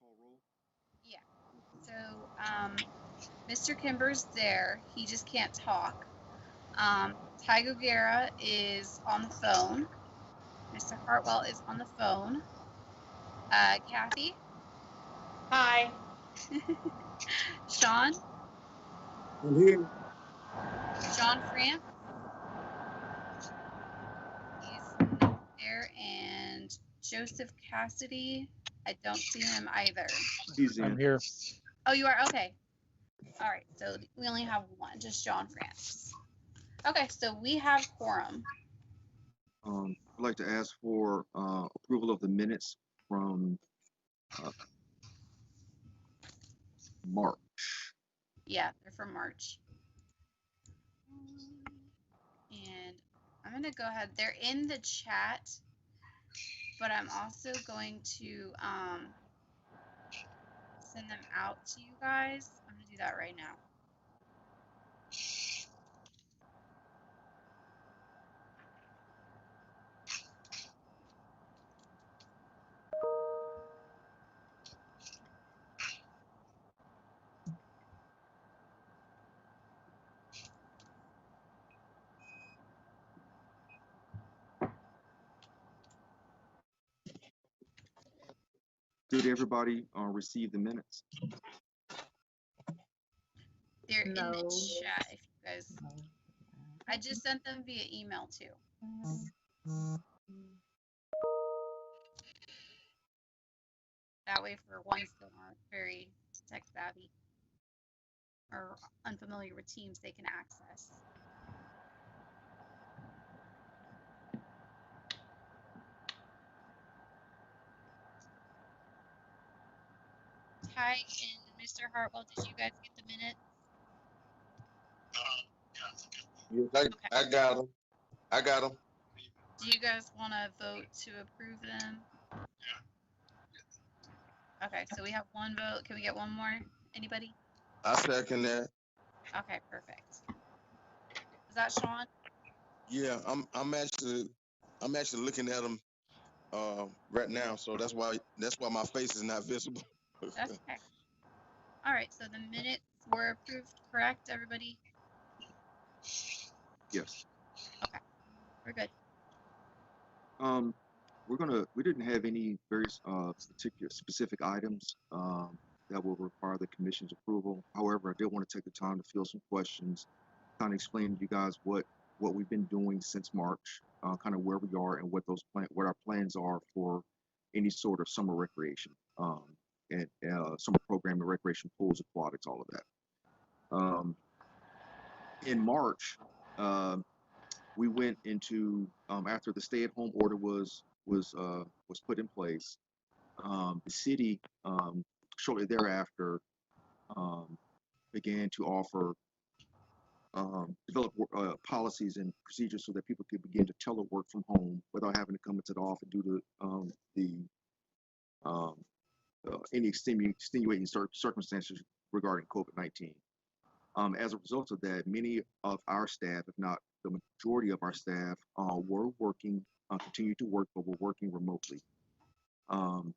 Call roll. Yeah. So, Mr. Kimber's there. He just can't talk. Ty Guerra is on the phone. Mr. Hartwell is on the phone. Kathy, Hi. Sean, I'm here. John France, he's not there, and Joseph Cassidy, I don't see him either. He's I'm in. here. Oh, you are? Okay. All right, so we only have one, just John France. Okay, so we have quorum. I'd like to ask for approval of the minutes from uh, March. Yeah, they're from March. And I'm going to go ahead. They're in the chat, but I'm also going to send them out to you guys. I'm going to do that right now. Did everybody receive the minutes? They're in the No. chat if you guys. I just sent them via email too. That way, for ones that aren't very tech savvy or unfamiliar with Teams, they can access. Ty and Mr. Hartwell, did you guys get the minutes? Yes, I got them. I got them. Do you guys want to vote to approve them? Okay, so we have one vote. Can we get one more? Anybody? I second that. Okay, perfect. Is that Sean? Yeah, I'm actually looking at them right now, so that's why my face is not visible. That's okay. All right, so the minutes were approved, correct, everybody? Yes. Okay, we're good. We didn't have any very particular specific items that will require the commission's approval. However, I did want to take the time to field some questions, kind of explain to you guys what we've been doing since March, kind of where we are and what our plans are for any sort of summer recreation, and summer programming, recreation, pools, aquatics, all of that. In March, we went into after the stay-at-home order was put in place. The city shortly thereafter began to offer develop policies and procedures so that people could begin to telework from home without having to come into the office due to um, any extenuating circumstances regarding COVID-19. As a result of that, many of our staff, if not the majority of our staff, were working, continued to work, but were working remotely. Um,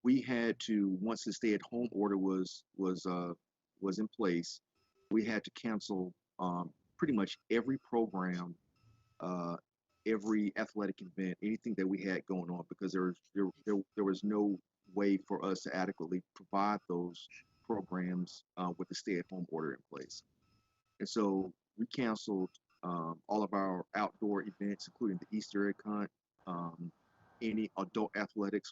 we had to, once the stay-at-home order was in place, we had to cancel pretty much every program, uh, every athletic event, anything that we had going on, because there was no way for us to adequately provide those programs with the stay-at-home order in place. And so we canceled all of our outdoor events, including the Easter egg hunt. Any adult athletics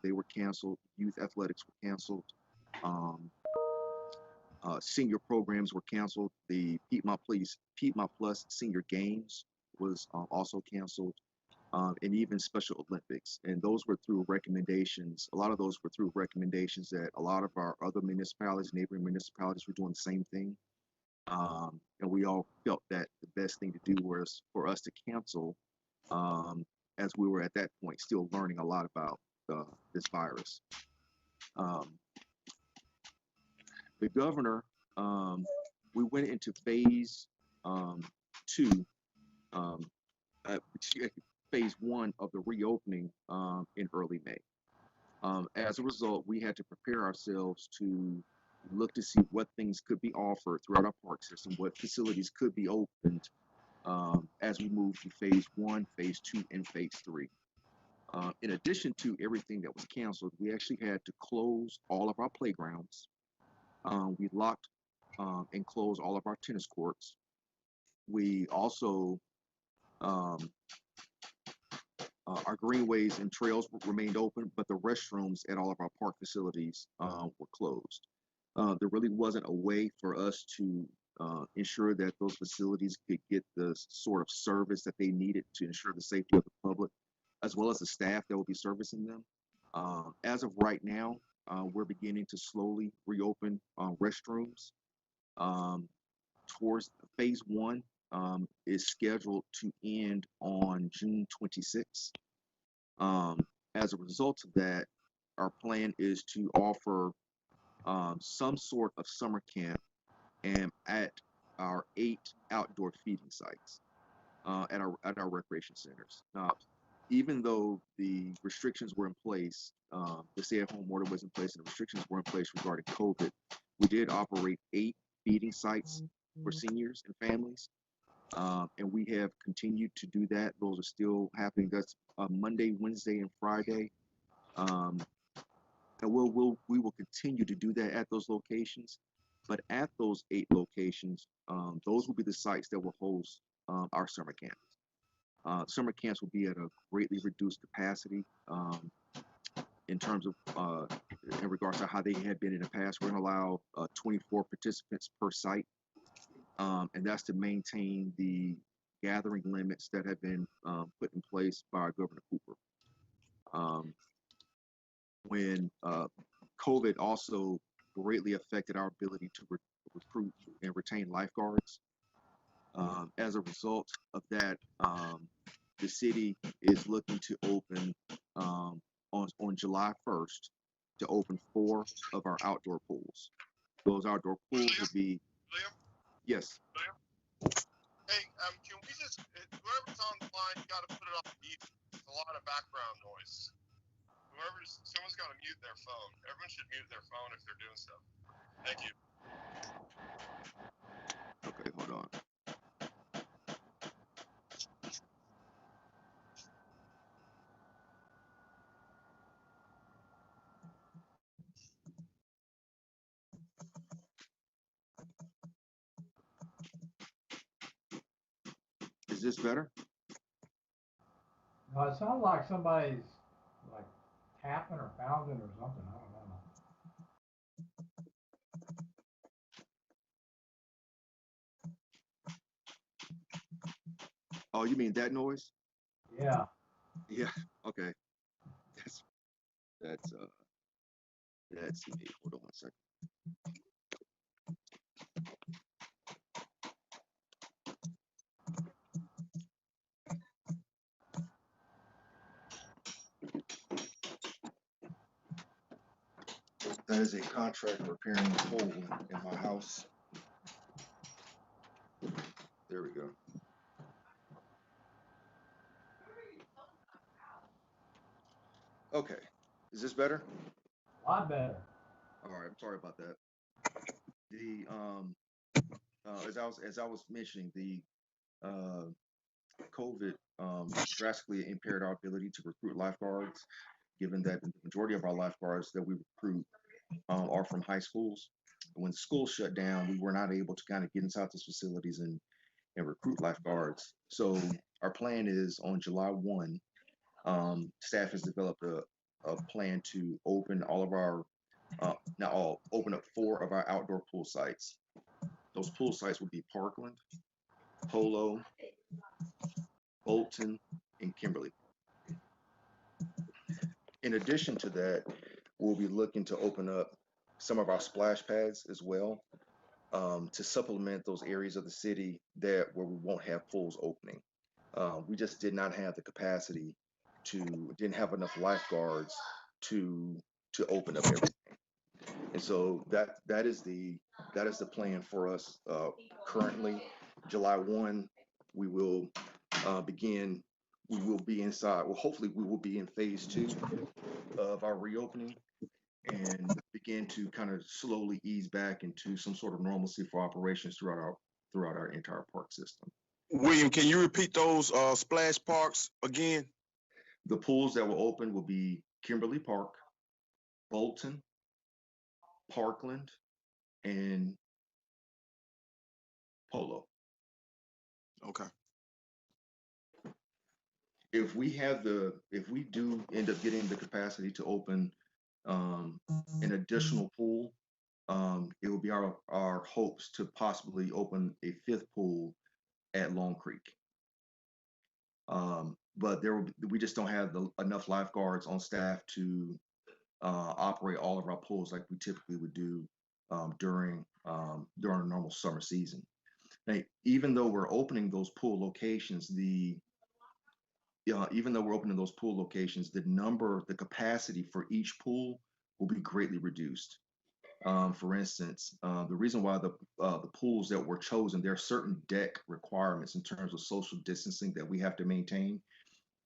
they were canceled. Youth athletics were canceled. Um, Senior programs were canceled. The Piedmont Plus Senior Games was also canceled, and even Special Olympics. And those were through recommendations. A lot of those were through recommendations that a lot of our other municipalities, neighboring municipalities, were doing the same thing. And we all felt that the best thing to do was for us to cancel, as we were at that point still learning a lot about this virus. Um, the governor, we went into phase two, um, uh, phase one of the reopening in early May. As a result, we had to prepare ourselves to look to see what things could be offered throughout our park system, what facilities could be opened as we move to phase one, phase two, and phase three. In addition to everything that was canceled, we actually had to close all of our playgrounds. We locked and closed all of our tennis courts. We also um, our greenways and trails remained open, but the restrooms at all of our park facilities were closed. There really wasn't a way for us to ensure that those facilities could get the sort of service that they needed to ensure the safety of the public, as well as the staff that will be servicing them. As of right now, we're beginning to slowly reopen restrooms. Um, Towards phase one is scheduled to end on June 26th. Um, as a result of that, our plan is to offer some sort of summer camp and at our 8 outdoor feeding sites at our recreation centers. Now, even though the restrictions were in place, the stay-at-home order was in place, and the restrictions were in place regarding COVID, we did operate 8 feeding sites for seniors and families, and we have continued to do that. Those are still happening. That's Monday, Wednesday, and Friday. Um, and we will continue to do that at those locations. But at those 8 locations, those will be the sites that will host our summer camps. Summer camps will be at a greatly reduced capacity in terms of in regards to how they had been in the past. We're going to allow 24 participants per site, and that's to maintain the gathering limits that have been put in place by Governor Cooper. Um, when COVID also greatly affected our ability to recruit and retain lifeguards. As a result of that, the city is looking to open on July 1st to open 4 of our outdoor pools. Those outdoor pools will be, Liam, yes, Liam. Hey, can we just, whoever's on the line, you got to put it on mute. There's a lot of background noise. Someone's got to mute their phone. Everyone should mute their phone if they're doing stuff. Thank you. okay, hold on. Is this better? No, it sounds like somebody's like tapping or pounding or something. I don't know. Oh, you mean that noise? Yeah. Yeah, okay. That's that's uh that's me. Hold on one second. That is a contractor repairing a hole in my house. There we go. Okay. Is this better? A lot better. All right. I'm sorry about that. The as I was mentioning, the uh, COVID drastically impaired our ability to recruit lifeguards, given that the majority of our lifeguards that we recruit are from high schools. When schools shut down, we were not able to kind of get inside those facilities and recruit lifeguards. So our plan is on July 1, staff has developed a plan to open all of our, now all, open up 4 of our outdoor pool sites. Those pool sites will be Parkland, Polo, Bolton, and Kimberly. In addition to that, we'll be looking to open up some of our splash pads as well, to supplement those areas of the city that where we won't have pools opening. We just did not have the capacity didn't have enough lifeguards to open up everything. And so that is the plan for us currently. July 1, we will begin we will be inside. Well, hopefully, we will be in phase 2 of our reopening and begin to kind of slowly ease back into some sort of normalcy for operations throughout our entire park system. William, can you repeat those splash parks again? The pools that will open will be Kimberly Park, Bolton, Parkland, and Polo. Okay. If we do end up getting the capacity to open an additional pool, it will be our hopes to possibly open a 5th pool at Long Creek. But we just don't have enough lifeguards on staff to operate all of our pools like we typically would do during a normal summer season. Now, even though we're opening those pool locations, the capacity for each pool will be greatly reduced. For instance, the reason why the pools that were chosen, there are certain deck requirements in terms of social distancing that we have to maintain.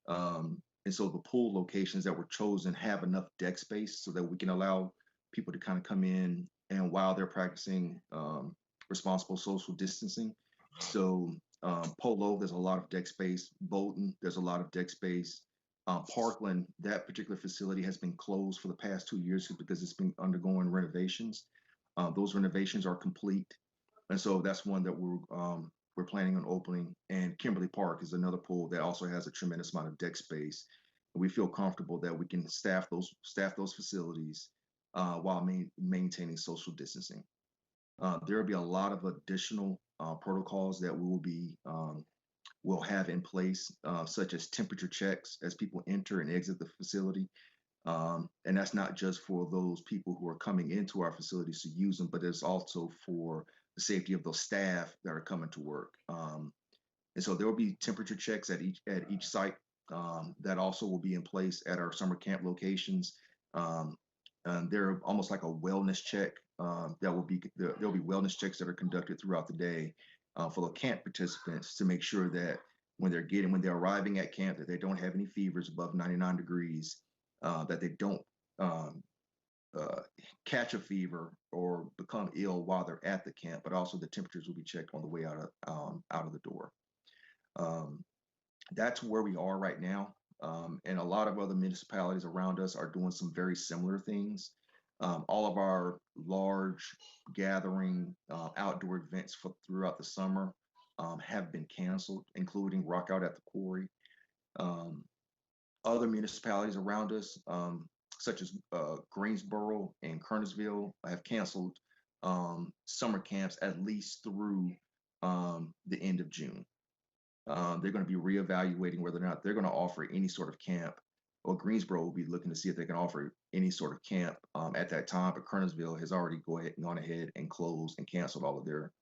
And so the pool locations that were chosen have enough deck space so that we can allow people to kind of come in and while they're practicing responsible social distancing. So Polo, there's a lot of deck space. Bolton, there's a lot of deck space. Parkland, that particular facility has been closed for the past 2 years because it's been undergoing renovations. Those renovations are complete, and so that's one that we're planning on opening. And Kimberly Park is another pool that also has a tremendous amount of deck space. And we feel comfortable that we can staff those facilities while maintaining social distancing. There will be a lot of additional protocols that we'll have in place, such as temperature checks as people enter and exit the facility. And that's not just for those people who are coming into our facilities to use them, but it's also for the safety of those staff that are coming to work. And so there will be temperature checks at each site that also will be in place at our summer camp locations. And they're almost like a wellness check. There'll be wellness checks that are conducted throughout the day for the camp participants to make sure that when they're arriving at camp, that they don't have any fevers above 99 degrees, that they don't catch a fever or become ill while they're at the camp, but also the temperatures will be checked on the way out of the door. That's where we are right now. And a lot of other municipalities around us are doing some very similar things. All of our large gathering outdoor events throughout the summer have been canceled, including Rock Out at the Quarry. Other municipalities around us, such as Greensboro and Kernersville, have canceled summer camps at least through the end of June. They're going to be reevaluating whether or not they're going to offer any sort of camp. Or Greensboro will be looking to see if they can offer any sort of camp at that time. But Kernersville has already gone ahead and closed and canceled all of their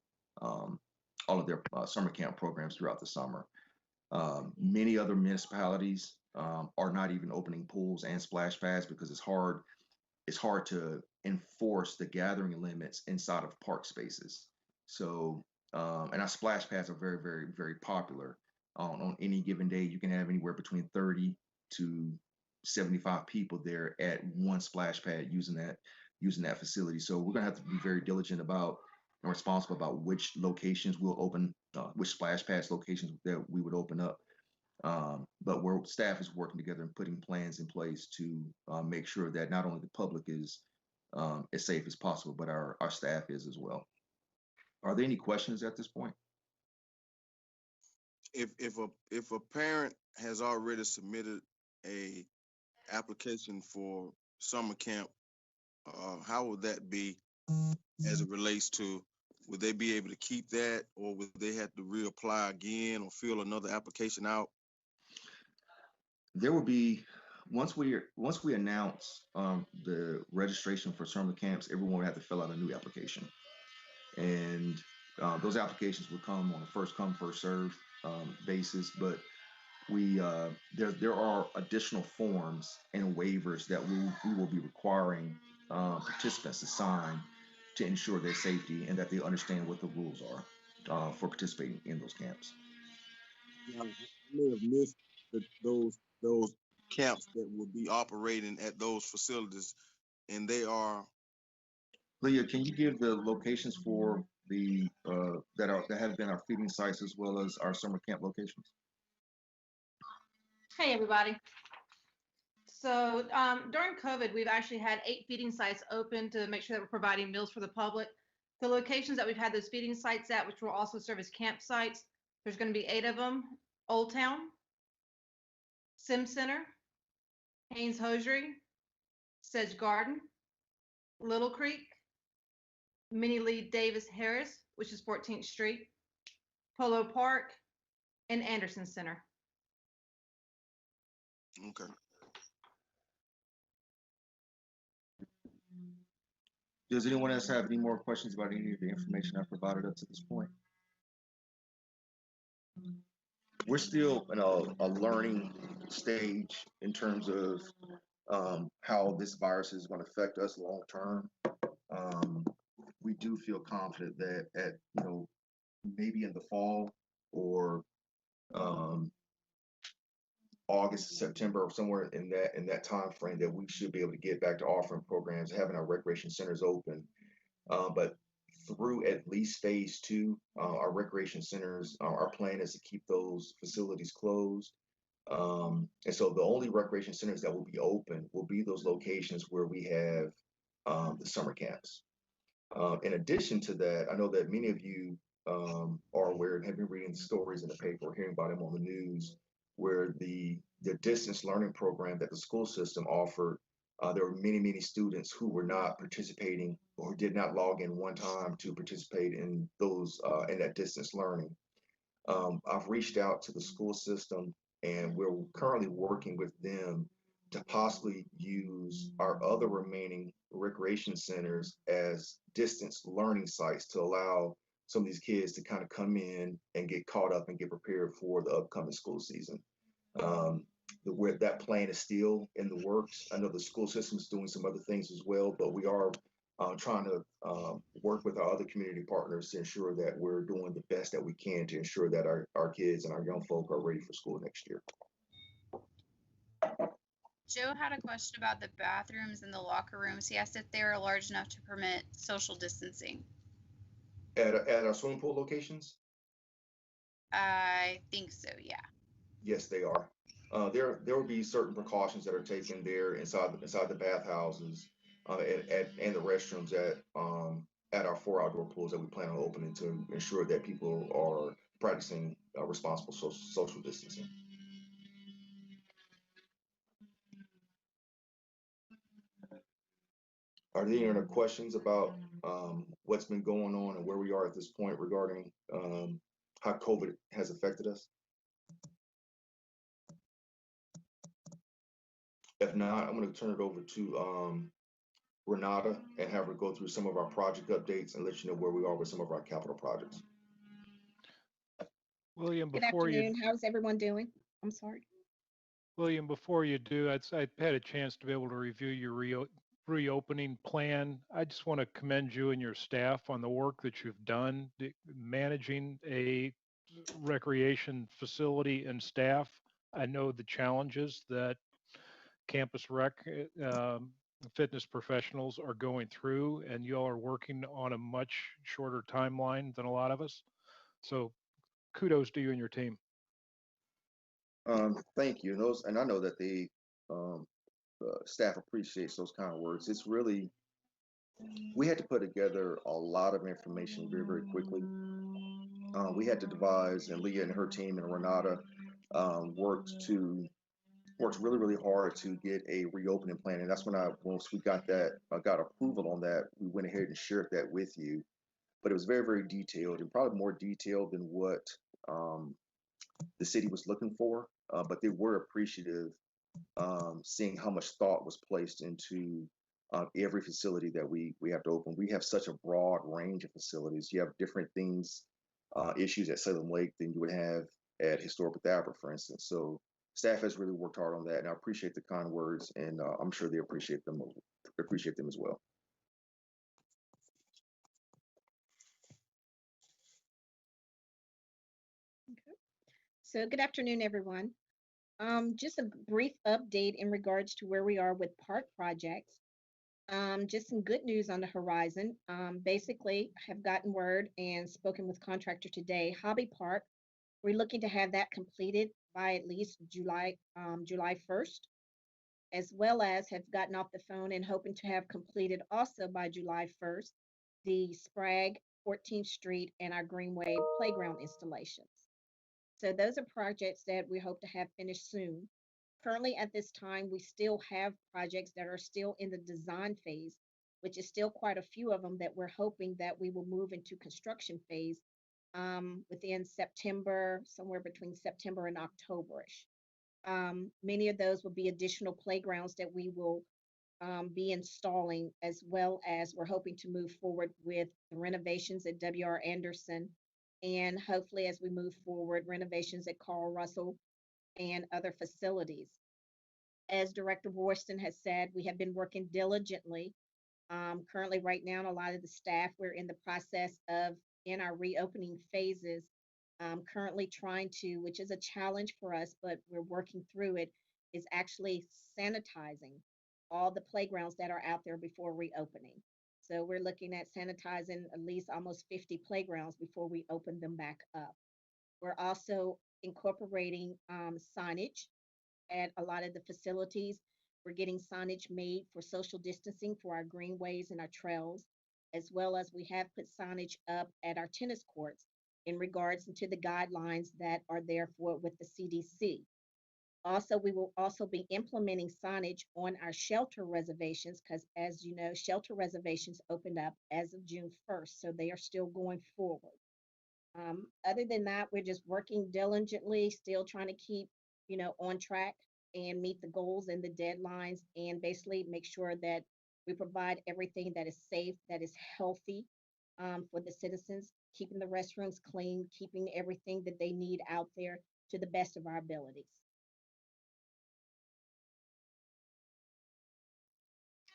summer camp programs throughout the summer. Many other municipalities are not even opening pools and splash pads because it's hard to enforce the gathering limits inside of park spaces. So, and our splash pads are very, very, very popular. On any given day, you can have anywhere between 30 to 75 people there at one splash pad using that facility. So we're gonna have to be very diligent about and responsible about which locations we'll open, which splash pads locations that we would open up. But staff is working together and putting plans in place to make sure that not only the public is as safe as possible, but our staff is as well. Are there any questions at this point? If a parent has already submitted a application for summer camp, how would that be as it relates to, would they be able to keep that, or would they have to reapply again or fill another application out? There will be, once we announce the registration for summer camps, everyone will have to fill out a new application, and those applications will come on a first come first serve basis. But there are additional forms and waivers that we will be requiring participants to sign to ensure their safety and that they understand what the rules are for participating in those camps. I may have missed those camps that will be operating at those facilities, and they are Leah, can you give the locations for the that have been our feeding sites as well as our summer camp locations? Hey, everybody. So during COVID, we've actually had 8 feeding sites open to make sure that we're providing meals for the public. The locations that we've had those feeding sites at, which will also serve as campsites, there's going to be 8 of them: Old Town, Sim Center, Haynes Hosiery, Sedge Garden, Little Creek, Minnie Lee Davis Harris, which is 14th Street, Polo Park, and Anderson Center. okay. Does anyone else have any more questions about any of the information I provided up to this point? We're still in a learning stage in terms of how this virus is going to affect us long term. We do feel confident that at maybe in the fall or August, September, or somewhere in that time frame, that we should be able to get back to offering programs, having our recreation centers open. But through at least phase 2, our recreation centers, our plan is to keep those facilities closed. And so the only recreation centers that will be open will be those locations where we have the summer camps. In addition to that, I know that many of you are aware and have been reading stories in the paper or hearing about them on the news, where the distance learning program that the school system offered, there were many students who were not participating or did not log in one time to participate in those in that distance learning. I've reached out to the school system, and we're currently working with them to possibly use our other remaining recreation centers as distance learning sites to allow some of these kids to kind of come in and get caught up and get prepared for the upcoming school season. Where that plan is still in the works. I know the school system is doing some other things as well, but we are trying to work with our other community partners to ensure that we're doing the best that we can to ensure that our kids and our young folk are ready for school next year. Joe had a question about the bathrooms and the locker rooms. He asked if they were large enough to permit social distancing. At our swimming pool locations? I think so, yeah. Yes, they are. There will be certain precautions that are taken there inside the bathhouses and the restrooms at our 4 outdoor pools that we plan on opening to ensure that people are practicing responsible social distancing. Are there any other questions about what's been going on and where we are at this point regarding how COVID has affected us? If not, I'm going to turn it over to Renata and have her go through some of our project updates and let you know where we are with some of our capital projects. William, Good before afternoon. How's everyone doing? I'm sorry. William, before you do, I've had a chance to be able to review your reopening plan. I just want to commend you and your staff on the work that you've done managing a recreation facility and staff. I know the challenges that campus rec fitness professionals are going through, and you all are working on a much shorter timeline than a lot of us. So kudos to you and your team. Thank you. And I know that the staff appreciates those kind of words. It's really, we had to put together a lot of information very quickly. We had to devise, and Leah and her team and Renata worked really hard to get a reopening plan. And that's once we got approval on that, we went ahead and shared that with you. But it was very detailed, and probably more detailed than what the city was looking for. But they were appreciative, seeing how much thought was placed into every facility that we have to open. We have such a broad range of facilities. You have different things, issues at Salem Lake than you would have at Historic Bathabara, for instance. So staff has really worked hard on that, and I appreciate the kind words, and I'm sure they appreciate them as well. Okay. So good afternoon, everyone. Just a brief update in regards to where we are with park projects. Just some good news on the horizon. Basically, have gotten word and spoken with contractor today. Hobby Park, we're looking to have that completed by at least July 1st, as well as have gotten off the phone and hoping to have completed also by July 1st the Sprague 14th Street and our Greenway playground installations. So those are projects that we hope to have finished soon. Currently, at this time, we still have projects that are still in the design phase, which is still quite a few of them that we're hoping that we will move into construction phase within September, somewhere between September and Octoberish. Many of those will be additional playgrounds that we will be installing, as well as we're hoping to move forward with the renovations at W.R. Anderson, and hopefully, as we move forward, renovations at Carl Russell and other facilities. As Director Royston has said, we have been working diligently. Currently, right now, a lot of the staff, we're in the process of in our reopening phases, currently trying to, which is a challenge for us, but we're working through it, is actually sanitizing all the playgrounds that are out there before reopening. So we're looking at sanitizing at least almost 50 playgrounds before we open them back up. We're also incorporating signage at a lot of the facilities. We're getting signage made for social distancing for our greenways and our trails, as well as we have put signage up at our tennis courts in regards to the guidelines that are there for with the CDC. Also, we will also be implementing signage on our shelter reservations because, as you know, shelter reservations opened up as of June 1st, so they are still going forward. Other than that, we're just working diligently, still trying to keep, on track and meet the goals and the deadlines, and basically make sure that we provide everything that is safe, that is healthy for the citizens, keeping the restrooms clean, keeping everything that they need out there to the best of our abilities.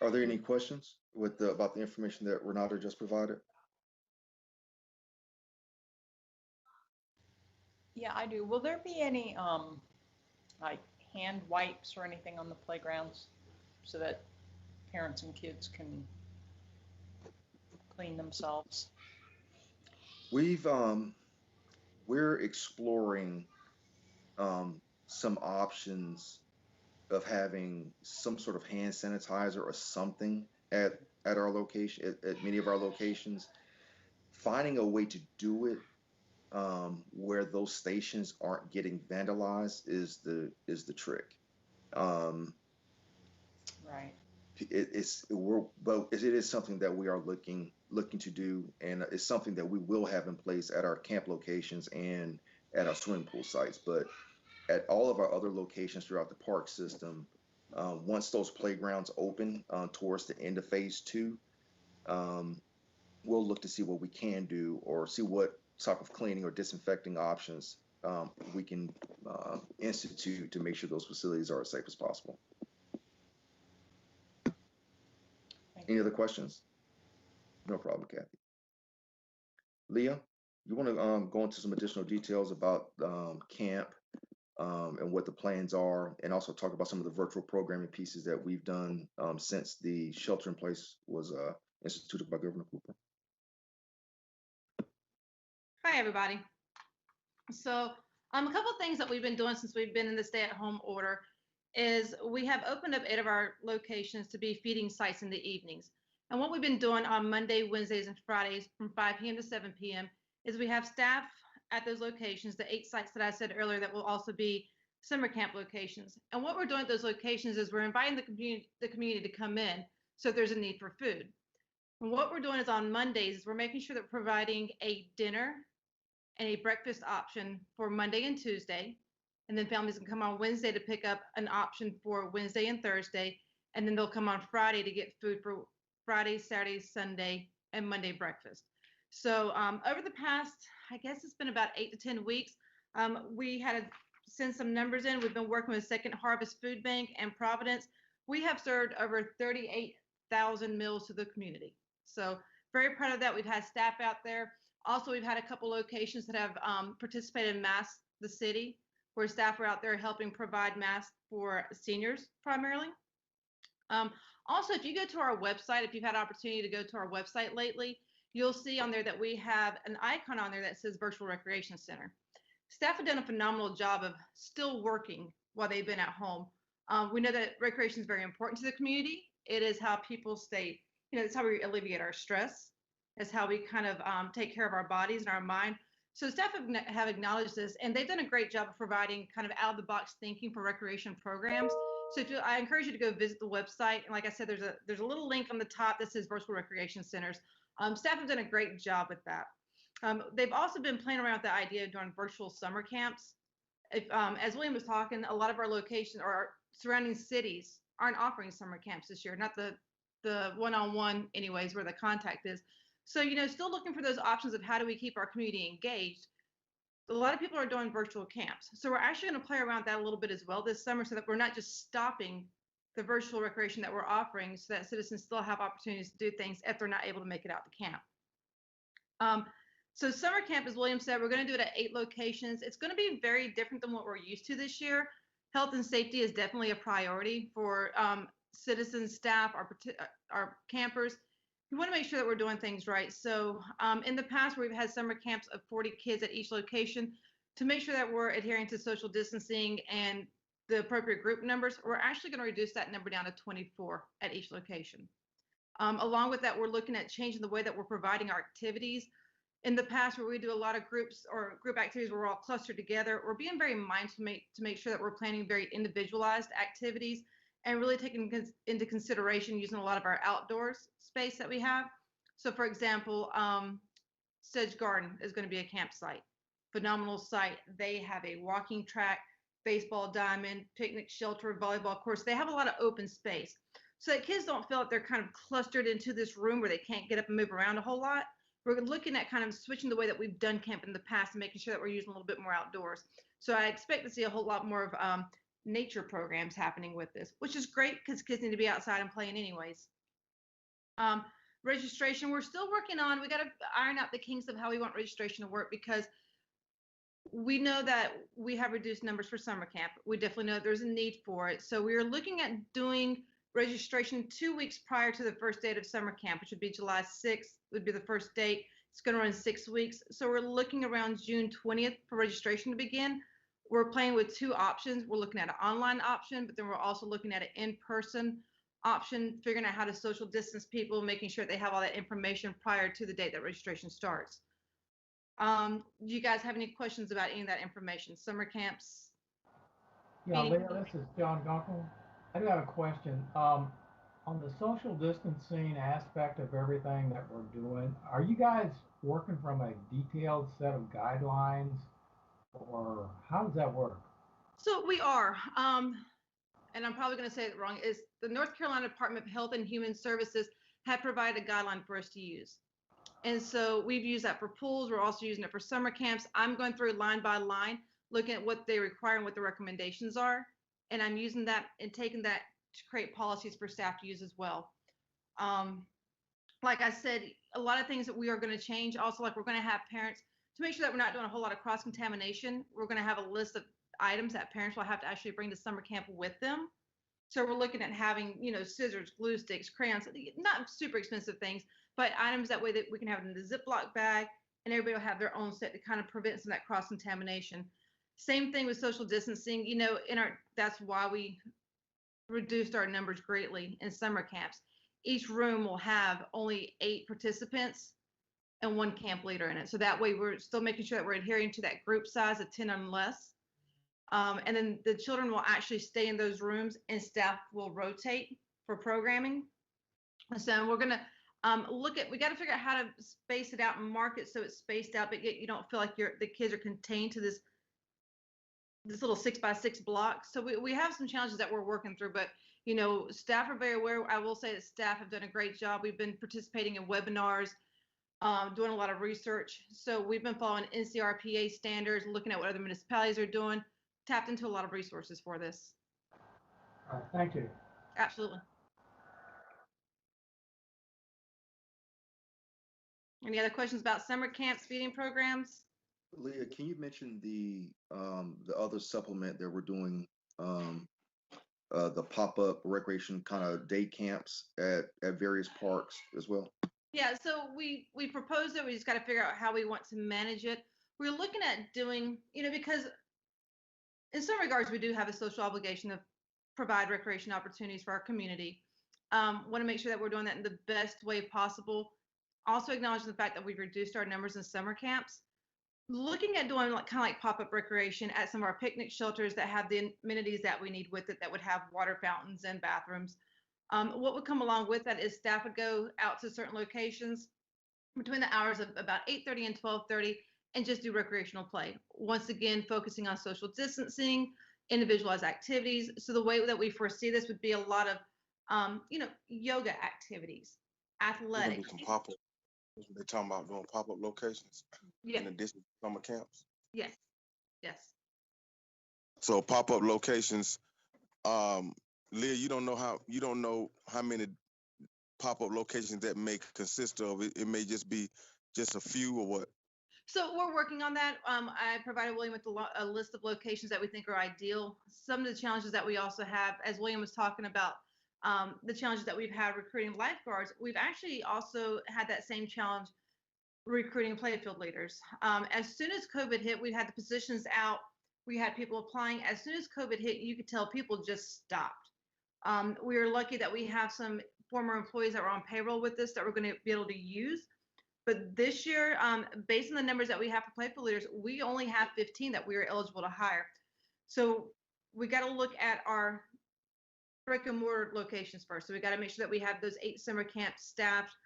Are there any questions about the information that Renata just provided? Yeah, I do. Will there be any like hand wipes or anything on the playgrounds so that parents and kids can clean themselves? We're exploring some options of having some sort of hand sanitizer or something at our location, at many of our locations. Finding a way to do it where those stations aren't getting vandalized is the trick. Um, Right. but it is something that we are looking to do, and it's something that we will have in place at our camp locations and at our swimming pool sites. But at all of our other locations throughout the park system, once those playgrounds open towards the end of phase two, um, we'll look to see what we can do or see what type of cleaning or disinfecting options we can institute to make sure those facilities are as safe as possible. Any other questions? No problem, Kathy. Leah, you want to go into some additional details about camp and what the plans are, and also talk about some of the virtual programming pieces that we've done since the shelter in place was instituted by Governor Cooper? Hi, everybody. So, a couple of things that we've been doing since we've been in the stay-at-home order is we have opened up 8 of our locations to be feeding sites in the evenings. And what we've been doing on Monday, Wednesdays, and Fridays from 5 p.m. to 7 p.m. is we have staff at those locations, the 8 sites that I said earlier that will also be summer camp locations. And what we're doing at those locations is we're inviting the community to come in so if there's a need for food. And what we're doing is on Mondays, we're making sure that we're providing a dinner and a breakfast option for Monday and Tuesday. And then families can come on Wednesday to pick up an option for Wednesday and Thursday. And then they'll come on Friday to get food for Friday, Saturday, Sunday, and Monday breakfast. So over the past, I guess it's been about 8 to 10 weeks, we had to send some numbers in. We've been working with Second Harvest Food Bank and Providence. We have served over 38,000 meals to the community. So very proud of that. We've had staff out there. Also, we've had a couple locations that have participated in Mass the City. where staff are out there helping provide masks for seniors primarily. Also, if you go to our website, if you've had opportunity to go to our website lately, you'll see on there that we have an icon on there that says Virtual Recreation Center. Staff have done a phenomenal job of still working while they've been at home. We know that recreation is very important to the community. It is how people stay, it's how we alleviate our stress. It's how we kind of take care of our bodies and our mind. So staff have acknowledged this, and they've done a great job of providing kind of out-of-the-box thinking for recreation programs. So I encourage you to go visit the website. And like I said, there's a little link on the top that says Virtual Recreation Centers. Staff have done a great job with that. They've also been playing around with the idea of doing virtual summer camps. As William was talking, a lot of our locations or our surrounding cities aren't offering summer camps this year, not the one-on-one anyways, where the contact is. So, still looking for those options of how do we keep our community engaged. A lot of people are doing virtual camps. So we're actually going to play around that a little bit as well this summer so that we're not just stopping the virtual recreation that we're offering so that citizens still have opportunities to do things if they're not able to make it out to camp. So summer camp, as William said, we're going to do it at 8 locations. It's going to be very different than what we're used to this year. Health and safety is definitely a priority for citizens, staff, our campers. We want to make sure that we're doing things right. So in the past, we've had summer camps of 40 kids at each location. To make sure that we're adhering to social distancing and the appropriate group numbers, we're actually going to reduce that number down to 24 at each location. Along with that, we're looking at changing the way that we're providing our activities. In the past, where we do a lot of groups or group activities where we're all clustered together, we're being very mindful to make sure that we're planning very individualized activities and really taking into consideration using a lot of our outdoors space that we have. So for example, Sedge Garden is going to be a campsite. Phenomenal site. They have a walking track, baseball diamond, picnic shelter, volleyball course. They have a lot of open space so that kids don't feel like they're kind of clustered into this room where they can't get up and move around a whole lot. We're looking at kind of switching the way that we've done camp in the past and making sure that we're using a little bit more outdoors. So I expect to see a whole lot more of nature programs happening with this, which is great because kids need to be outside and playing anyways. Registration, we're still working on, we got to iron out the kinks of how we want registration to work because we know that we have reduced numbers for summer camp. We definitely know there's a need for it. So we are looking at doing registration 2 weeks prior to the first date of summer camp, which would be July 6th, would be the first date. It's going to run 6 weeks. So we're looking around June 20th for registration to begin. We're playing with 2 options. We're looking at an online option, but then we're also looking at an in-person option, figuring out how to social distance people, making sure they have all that information prior to the date that registration starts. Do you guys have any questions about any of that information? Summer camps? Yeah, Leah, this is John Gunkel. I do have a question. On the social distancing aspect of everything that we're doing, are you guys working from a detailed set of guidelines, or how does that work? So we are, and I'm probably going to say it wrong, is the North Carolina Department of Health and Human Services have provided a guideline for us to use. And so we've used that for pools. We're also using it for summer camps. I'm going through line by line, looking at what they require and what the recommendations are. And I'm using that and taking that to create policies for staff to use as well. Like I said, a lot of things that we are going to change. Also, like we're going to have parents, to make sure that we're not doing a whole lot of cross-contamination, we're going to have a list of items that parents will have to actually bring to summer camp with them. So we're looking at having, scissors, glue sticks, crayons, not super expensive things, but items that way that we can have it in the Ziploc bag and everybody will have their own set to kind of prevent some of that cross-contamination. Same thing with social distancing, that's why we reduced our numbers greatly in summer camps. Each room will have only 8 participants and 1 camp leader in it. So that way we're still making sure that we're adhering to that group size of 10 and less. And then the children will actually stay in those rooms and staff will rotate for programming. So we're going to we got to figure out how to space it out and mark it so it's spaced out, but yet you don't feel like the kids are contained to this little 6x6 block. So we have some challenges that we're working through, but staff are very aware. I will say that staff have done a great job. We've been participating in webinars, doing a lot of research. So we've been following NCRPA standards, looking at what other municipalities are doing, tapped into a lot of resources for this. All right, thank you. Absolutely. Any other questions about summer camps, feeding programs? Leah, can you mention the other supplement that we're doing, um, the pop-up recreation kind of day camps at various parks as well? Yeah, so we proposed it. We just got to figure out how we want to manage it. We're looking at doing, because in some regards we do have a social obligation to provide recreation opportunities for our community. Want to make sure that we're doing that in the best way possible. Also acknowledging the fact that we've reduced our numbers in summer camps. Looking at doing like kind of like pop-up recreation at some of our picnic shelters that have the amenities that we need with it, that would have water fountains and bathrooms. What would come along with that is staff would go out to certain locations between the hours of about 8:30 and 12:30 and just do recreational play. Once again, focusing on social distancing, individualized activities. So the way that we foresee this would be a lot of, yoga activities, We're gonna do athletics. some pop-up. They're talking about doing pop-up locations Yeah. in addition to summer camps. Yes. Yes. So pop-up locations, Leah, you don't know how many pop-up locations that may consist of. It may just be just a few or what. So we're working on that. I provided William with a list of locations that we think are ideal. Some of the challenges that we also have, as William was talking about, the challenges that we've had recruiting lifeguards, we've actually also had that same challenge recruiting playfield leaders. As soon as COVID hit, we had the positions out. We had people applying. As soon as COVID hit, you could tell people just stopped. We are lucky that we have some former employees that were on payroll with us that we're going to be able to use. But this year, based on the numbers that we have for playfield leaders, we only have 15 that we are eligible to hire. So we got to look at our brick and mortar locations first. So we got to make sure that we have those 8 summer camps staffed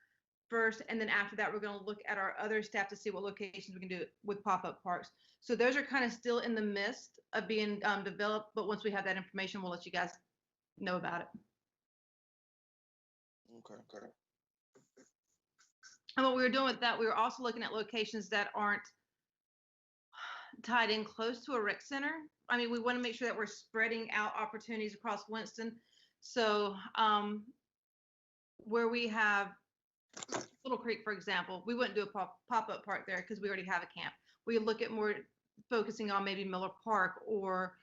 first, and then after that, we're going to look at our other staff to see what locations we can do with pop-up parks. So those are kind of still in the midst of being developed, but once we have that information, we'll let you guys know about it. Okay. And what we were doing with that, we were also looking at locations that aren't tied in close to a rec center. I mean, we want to make sure that we're spreading out opportunities across Winston. So where we have Little Creek, for example, we wouldn't do a pop-up park there because we already have a camp. We look at more focusing on maybe Miller Park, or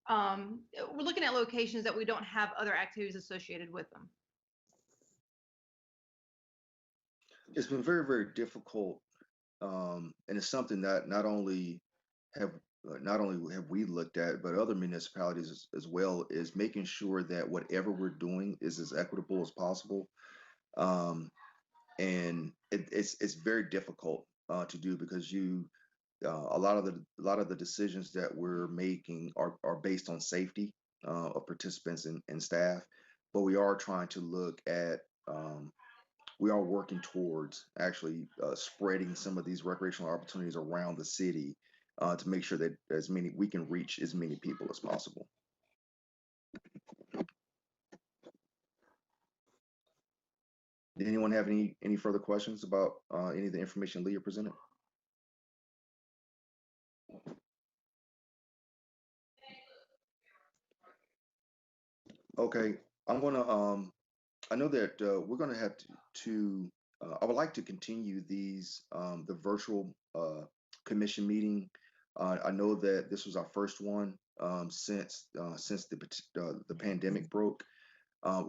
we're looking at locations that we don't have other activities associated with them. It's been very, very difficult, and it's something that have not only have we looked at, but other municipalities as well, is making sure that whatever we're doing is as equitable as possible. And it's very difficult to do because a lot of the decisions that we're making are based on safety of participants and staff, but we are trying to look at we are working towards actually spreading some of these recreational opportunities around the city to make sure that we can reach as many people as possible. Did anyone have any further questions about any of the information Leah presented? Okay, I'm gonna I know that we're gonna have to I would like to continue these the virtual commission meeting. I know that this was our first one since the pandemic broke.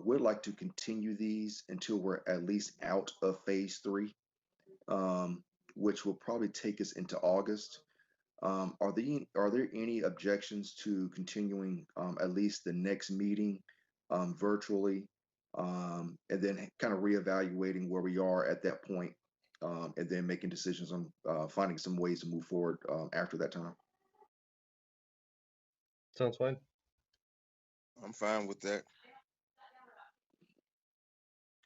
We'd like to continue these until we're at least out of phase 3, which will probably take us into August. Are there any objections to continuing at least the next meeting virtually, and then kind of reevaluating where we are at that point, and then making decisions on finding some ways to move forward after that time? Sounds fine. I'm fine with that.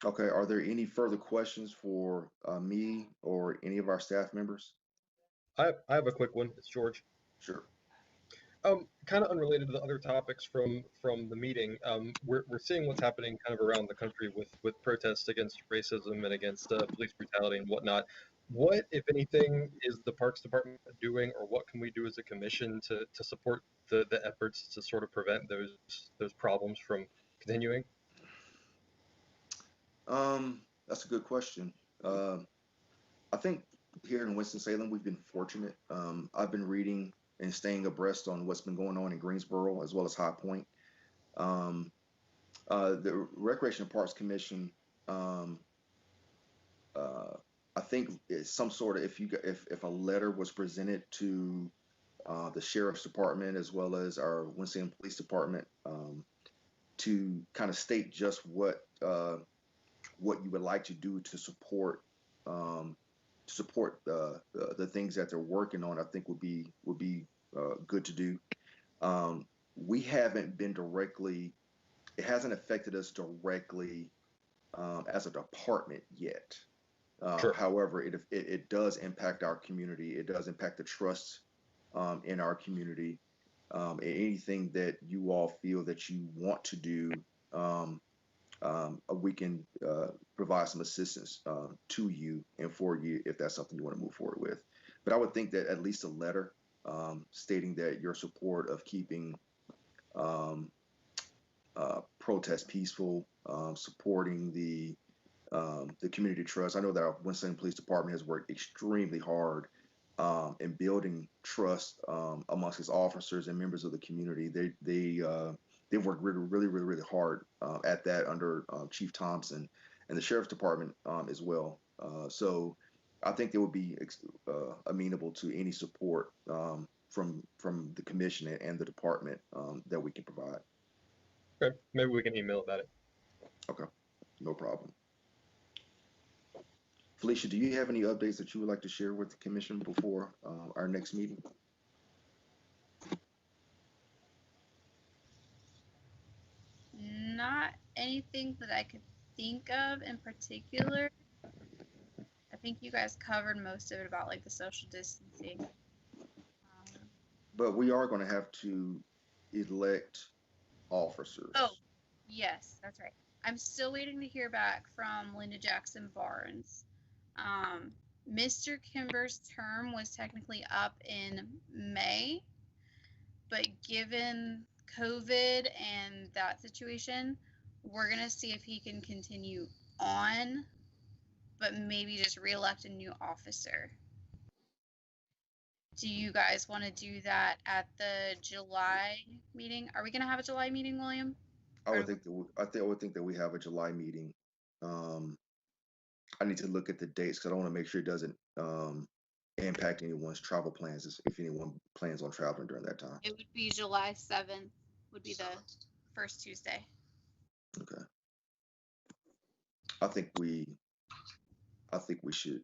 Okay, are there any further questions for me or any of our staff members? I have a quick one. It's George. Sure. Kind of unrelated to the other topics from the meeting. We're seeing what's happening kind of around the country with protests against racism and against police brutality and whatnot. What, if anything, is the Parks Department doing, or what can we do as a commission to support the efforts to sort of prevent those problems from continuing? That's a good question. I think Here in Winston-Salem, we've been fortunate. I've been reading and staying abreast on what's been going on in Greensboro as well as High Point. Um, the Recreation and Parks Commission, um, uh, I think it's some sort of, if a letter was presented to the sheriff's department as well as our Winston Police Department, to kind of state just what you would like to do um, to support the things that they're working on, I think would be good to do. We haven't been directly, it hasn't affected us directly as a department yet. Sure. However, it does impact our community. It does impact the trust in our community. Anything that you all feel that you want to do, um, we can provide some assistance to you and for you if that's something you want to move forward with. But I would think that at least a letter stating that your support of keeping um, protest peaceful, supporting the community trust. I know that our Winston Police Department has worked extremely hard in building trust amongst its officers and members of the community. They've worked really hard at that under Chief Thompson and the Sheriff's Department as well. So I think they would be amenable to any support from the commission and the department that we can provide. Okay, maybe we can email about it. Okay, no problem. Felicia, do you have any updates that you would like to share with the commission before our next meeting? Not anything that I could think of in particular. I think you guys covered most of it about like the social distancing. But we are going to have to elect officers. Oh, yes, that's right. I'm still waiting to hear back from Linda Jackson Barnes. Mr. Kimber's term was technically up in May, but given COVID and that situation, we're going to see if he can continue on, but maybe just reelect a new officer. Do you guys want to do that at the July meeting? Are we going to have a July meeting, William? I would think that we have a July meeting. I need to look at the dates because I want to make sure it doesn't impact anyone's travel plans if anyone plans on traveling during that time. It would be July 7th, would be the first Tuesday. Okay. I think we should.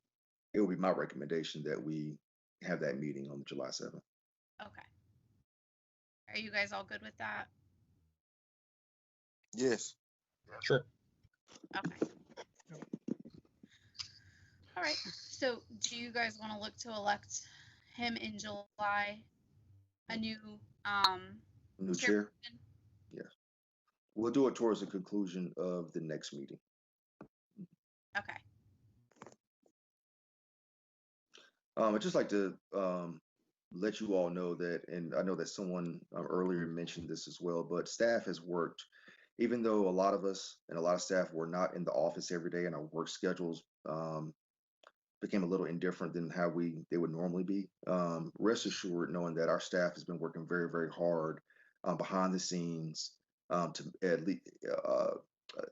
It would be my recommendation that we have that meeting on July 7th. Okay. Are you guys all good with that? Yes. Sure. Okay. All right. So do you guys want to look to elect him in July? A new chair? Yes. We'll do it towards the conclusion of the next meeting. Okay. I'd just like to let you all know that, and I know that someone earlier mentioned this as well, but staff has worked, even though a lot of us and a lot of staff were not in the office every day and our work schedules became a little indifferent than how they would normally be. Rest assured knowing that our staff has been working very hard behind the scenes to at least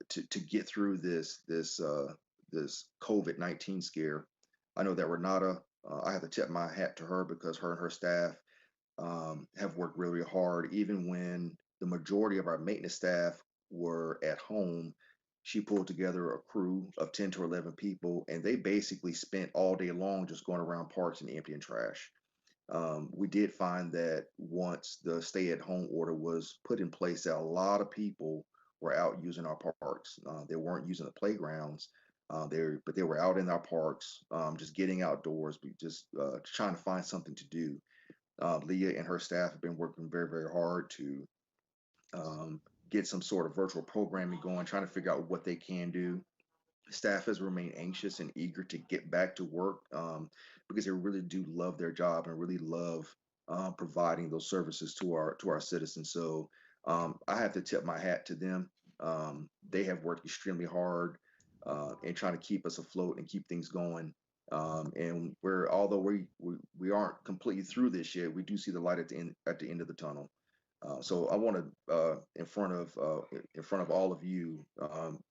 to get through this COVID-19 scare. I know that Renata, I have to tip my hat to her because her and her staff have worked really hard. Even when the majority of our maintenance staff were at home, she pulled together a crew of 10 to 11 people, and they basically spent all day long just going around parks and emptying trash. We did find that once the stay-at-home order was put in place, that a lot of people were out using our parks. They weren't using the playgrounds, but they were out in our parks, just getting outdoors, just trying to find something to do. Leah and her staff have been working very hard to get some sort of virtual programming going, trying to figure out what they can do. Staff has remained anxious and eager to get back to work because they really do love their job and really love providing those services to our citizens. So I have to tip my hat to them. They have worked extremely hard in trying to keep us afloat and keep things going And although we aren't completely through this yet, we do see the light at the end of the tunnel. So I want to, in front of all of you,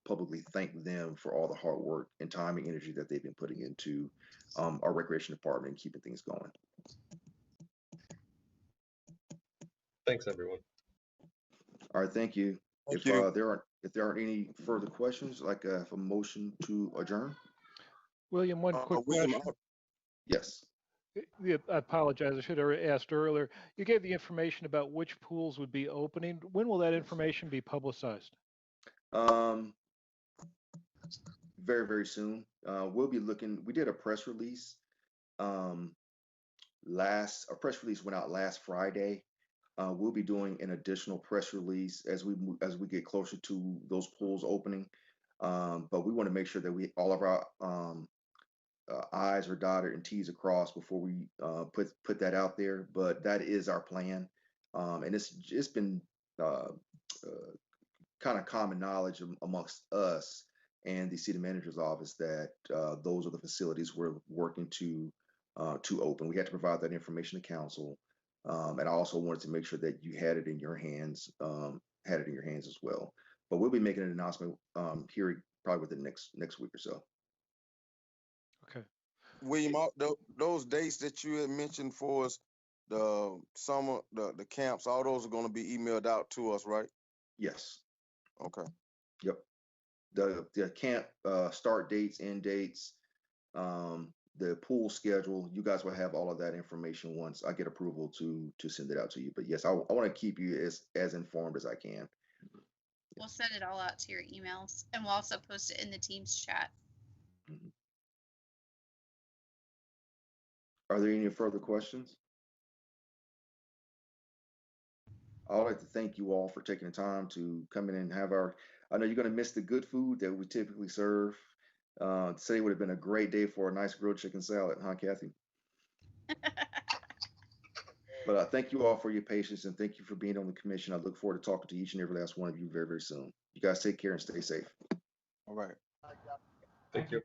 publicly thank them for all the hard work and time and energy that they've been putting into our recreation department and keeping things going. Thanks, everyone. All right, thank you. Thank If you. there aren't any further questions, like a motion to adjourn. William, one quick William, question. Yes. Yeah, I apologize. I should have asked earlier. You gave the information about which pools would be opening. When will that information be publicized? Very, very soon. We'll be looking. We did a press release. A press release went out last Friday. We'll be doing an additional press release as we get closer to those pools opening. But we want to make sure that all of our I's are dotted and T's are crossed before we put that out there. But that is our plan, and it's been kind of common knowledge amongst us and the city manager's office that those are the facilities we're working to open. We had to provide that information to council, and I also wanted to make sure that you had it in your hands, as well. But we'll be making an announcement here probably within next week or so. Okay. William, those dates that you had mentioned for us, the summer, the camps, all those are going to be emailed out to us, right? Yes. Okay. Yep. The camp start dates, end dates, the pool schedule. You guys will have all of that information once I get approval to send it out to you. But yes, I want to keep you as informed as I can. We'll send it all out to your emails, and we'll also post it in the Teams chat. Mm-hmm. Are there any further questions? I would like to thank you all for taking the time to come in and have I know you're going to miss the good food that we typically serve. Today would have been a great day for a nice grilled chicken salad, huh, Kathy? But thank you all for your patience, and thank you for being on the commission. I look forward to talking to each and every last one of you very, very soon. You guys take care and stay safe. All right. Thank you.